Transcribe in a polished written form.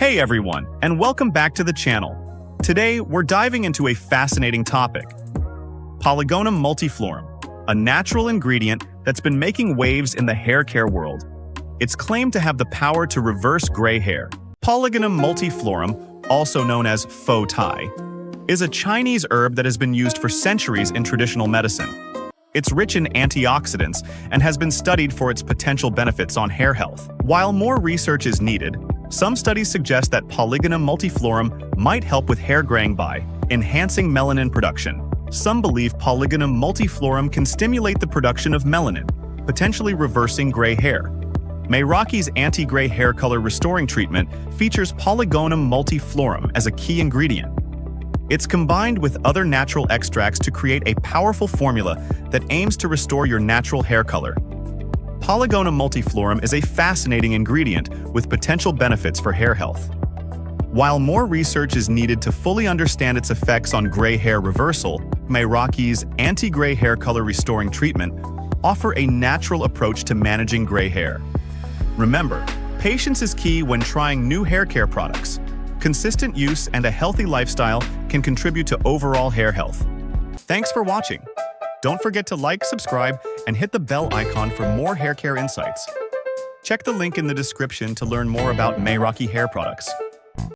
Hey everyone, and welcome back to the channel. Today, we're diving into a fascinating topic: Polygonum multiflorum, a natural ingredient that's been making waves in the hair care world. It's claimed to have the power to reverse gray hair. Polygonum multiflorum, also known as faux tie, is a Chinese herb that has been used for centuries in traditional medicine. It's rich in antioxidants and has been studied for its potential benefits on hair health. While more research is needed, some studies suggest that Polygonum multiflorum might help with hair graying by enhancing melanin production. Some believe Polygonum multiflorum can stimulate the production of melanin, potentially reversing gray hair. Mayraki's anti-gray hair color restoring treatment features Polygonum multiflorum as a key ingredient. It's combined with other natural extracts to create a powerful formula that aims to restore your natural hair color. Polygonum multiflorum is a fascinating ingredient with potential benefits for hair health. While more research is needed to fully understand its effects on gray hair reversal, Mayraki's anti-gray hair color restoring treatment offer a natural approach to managing gray hair. Remember, patience is key when trying new hair care products. Consistent use and a healthy lifestyle can contribute to overall hair health. Thanks for watching. Don't forget to like, subscribe, and hit the bell icon for more hair care insights. Check the link in the description to learn more about Mayraki hair products.